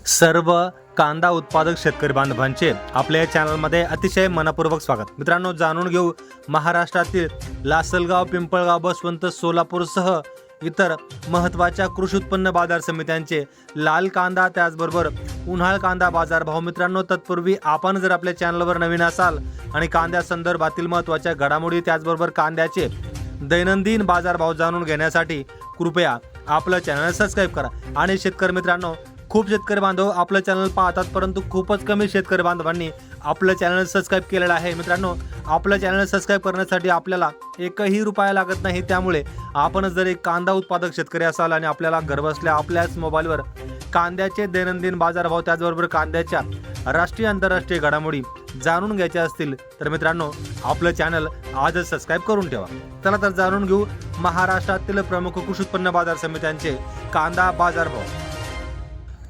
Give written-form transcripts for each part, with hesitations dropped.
सर्व कांदा उत्पादक शेतकरी बांधवांचे आपल्या चॅनलमध्ये अतिशय मनपूर्वक स्वागत। मित्रांनो, जाणून घेऊ महाराष्ट्रातील लासलगाव, पिंपळगाव, बसवंत, सोलापूरसह इतर महत्त्वाच्या कृषी उत्पन्न बाजार समित्यांचे लाल कांदा त्याचबरोबर उन्हाळ कांदा बाजारभाव। मित्रांनो, तत्पूर्वी आपण जर आपल्या चॅनलवर नवीन असाल आणि कांद्या संदर्भातील महत्त्वाच्या घडामोडी त्याचबरोबर कांद्याचे दैनंदिन बाजारभाव जाणून घेण्यासाठी कृपया आपलं चॅनल सबस्क्राईब करा। आणि शेतकरी मित्रांनो, खूप शेतकरी बांधव आपलं चॅनल पाहतात, परंतु खूपच कमी शेतकरी बांधवांनी आपलं चॅनल सबस्क्राईब केलेलं आहे। मित्रांनो, आपलं चॅनल सबस्क्राईब करण्यासाठी आपल्याला एकही रुपया लागत नाही। त्यामुळे आपण जर एक कांदा उत्पादक शेतकरी असाल आणि आपल्याला घरबसल्या आपल्याच मोबाईलवर कांद्याचे दैनंदिन बाजारभाव त्याचबरोबर कांद्याच्या राष्ट्रीय आंतरराष्ट्रीय घडामोडी जाणून घ्यायच्या असतील तर मित्रांनो, आपलं चॅनल आजच सबस्क्राईब करून ठेवा। चला तर जाणून घेऊ महाराष्ट्रातील प्रमुख कृषी उत्पन्न बाजार समित्यांचे कांदा बाजारभाव।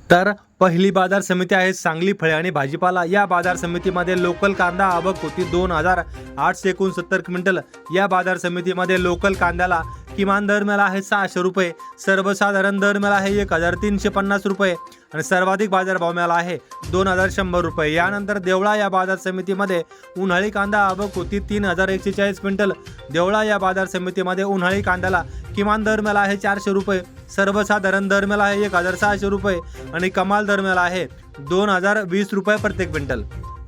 तर पहिली बाजार समिती आहे सांगली फळे आणि भाजीपाला। या बाजार समितीमध्ये लोकल कांदा आवक होती 2869 क्विंटल। या बाजार समितीमध्ये लोकल कांद्याला किमान दर मिळाला आहे 600 रुपये, सर्वसाधारण दर मिळाला आहे 1350 रुपये आणि सर्वाधिक बाजारभाव मिळाला आहे 2100 रुपये। यानंतर देवळा या बाजार समितीमध्ये उन्हाळी कांदा आवक होती 3140 क्विंटल। देवळा या बाजार समितीमध्ये उन्हाळी कांद्याला किमान दर मिळाला आहे 400 रुपये, सर्वसाधारण दर मिळाला आहे 1600 रुपये आणि कमाल दर मिळाला आहे 2020 रुपये प्रति क्विंटल।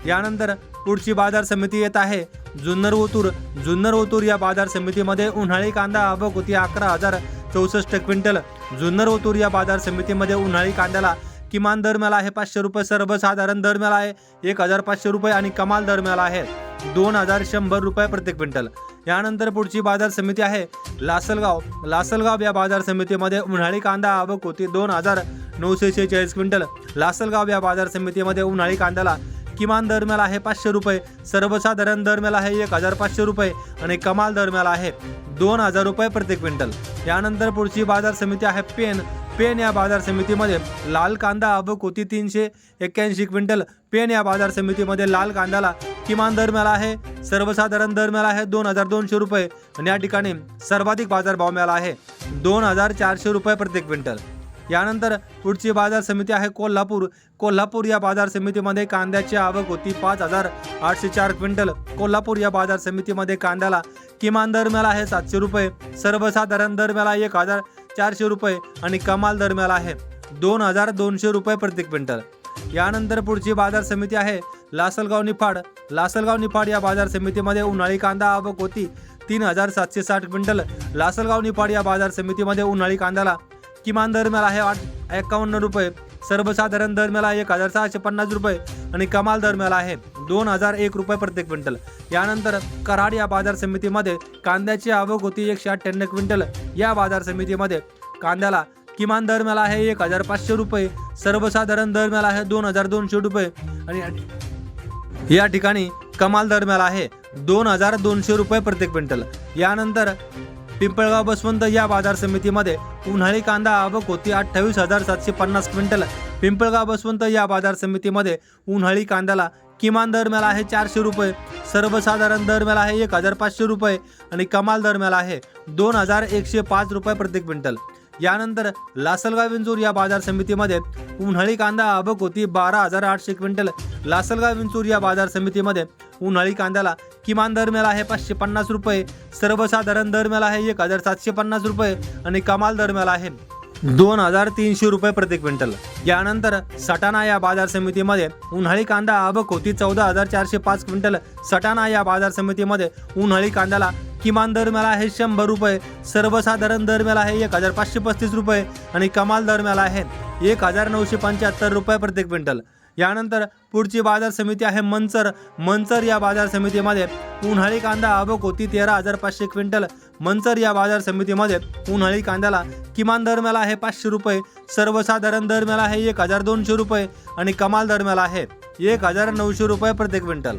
यानंतर पुढची बाजार समिती येत आहे जुन्नर ओतूर। जुन्नर ओतूर या बाजार समितीमध्ये उन्हाळी कांदा आवक होती 11064 क्विंटल। जुन्नर ओतूर या बाजार समितीमध्ये उन्हाळी कांद्याला किमान दर मिळाला आहे 500 रुपये, सर्वसाधारण दर मिळाला आहे 1500 रुपये आणि कमाल दर मिळाला आहे 2100 रुपये प्रति क्विंटल। यानंतर पुढची बाजार समिती आहे लासलगाव। लासलगाव या बाजार समितीमध्ये उन्हाळी कांदा आवक होती 2946 क्विंटल। लासलगाव या बाजार समितीमध्ये उन्हाळी कांद्याला किमान दर मिळाला आहे 500 रुपये, सर्वसाधारण दर मिळाला आहे 1500 रुपये आणि कमाल दर मिळाला आहे 2000 रुपये प्रति क्विंटल। यानंतर पुढची बाजार समिती आहे पेन। पेन या बाजार समितीमध्ये लाल कांदा आवक होती 381 क्विंटल। पेन या बाजार समितीमध्ये लाल कांद्याला किमान दर मिळाला आहे, सर्वसाधारण दर मिळाला आहे 2200 रुपये आणि या ठिकाणी सर्वाधिक बाजारभाव मिळाला आहे 2400 रुपये प्रति क्विंटल। यानंतर पुढची बाजार समिती आहे कोल्हापूर। कोल्हापूर या बाजार समितीमध्ये कांद्याची आवक होती 5804 क्विंटल। कोल्हापूर या बाजार समितीमध्ये कांद्याला किमान दर मिळाला आहे 700 रुपये, सर्वसाधारण दर मिळाला 1400 रुपये आणि कमाल दर मिळाला आहे 2200 रुपये प्रति क्विंटल। यानंतर पुढची बाजार समिती आहे लासलगाव निफाड। लासलगाव निफाड या बाजार समितीमध्ये उन्हाळी कांदा आवक होती 3760 क्विंटल। लासलगाव निफाड या बाजार समितीमध्ये उन्हाळी कांद्याला किमान दर मिळाला आहे 51 रुपये, सर्वसाधारण दर मिळाला 1650 रुपये आणि कमाल दर मिळाला आहे 2001 रुपये प्रति क्विंटल। यानंतर कराड या बाजार समितीमध्ये कांद्याची आवक होती 198 क्विंटल। या बाजार समितीमध्ये कांद्याला किमान दर मिळाला आहे 1500 रुपये, सर्वसाधारण दर मिळाला आहे 2200 रुपये आणि या ठिकाणी कमाल दर मिळाला आहे 2200 रुपये प्रति क्विंटल। यानंतर पिंपळगाव बसवंत या बाजार समितीमध्ये उन्हाळी कांदा आवक होती 28750 क्विंटल। पिंपळगाव बसवंत या बाजार समितीमध्ये उन्हाळी कांद्याला किमान दर मिळाला आहे 400 रुपये, सर्वसाधारण दर मिळाला आहे 1500 रुपये आणि कमाल दर मिळाला आहे 2105 रुपये प्रति क्विंटल। यानंतर लासलगाव विंचूर या बाजार समितीमध्ये उन्हाळी कांदा आवक होती 12800 क्विंटल। लासलगाव विंचूर या बाजार समितीमध्ये उन्हाळी कांद्याला किमान दर मिळाला आहे 550 रुपये, सर्वसाधारण दर मिळाला आहे 1750 रुपये आणि कमाल दर मिळाला आहे 2300 रुपये प्रति क्विंटल। यानंतर सटाणा या बाजार समितीमध्ये उन्हाळी कांदा आवक होती 14405 क्विंटल। सटाणा या बाजार समितीमध्ये उन्हाळी कांद्याला किमान दर मिळाला आहे 100 रुपये, सर्वसाधारण दर मिळाला आहे 1535 रुपये आणि कमाल दर मिळाला आहे 1975 रुपये प्रति क्विंटल। यानंतर पुढची बाजार समिती आहे मंचर। मंचर या बाजार समितीमध्ये उन्हाळी कांदा आवक होती 13500 क्विंटल। मंचर या बाजार समितीमध्ये उन्हाळी कांद्याला किमान दर मिळाला आहे 500 रुपये, सर्वसाधारण दर मिळाला आहे 1200 रुपये आणि कमाल दर मिळाला आहे 1900 रुपये प्रति क्विंटल।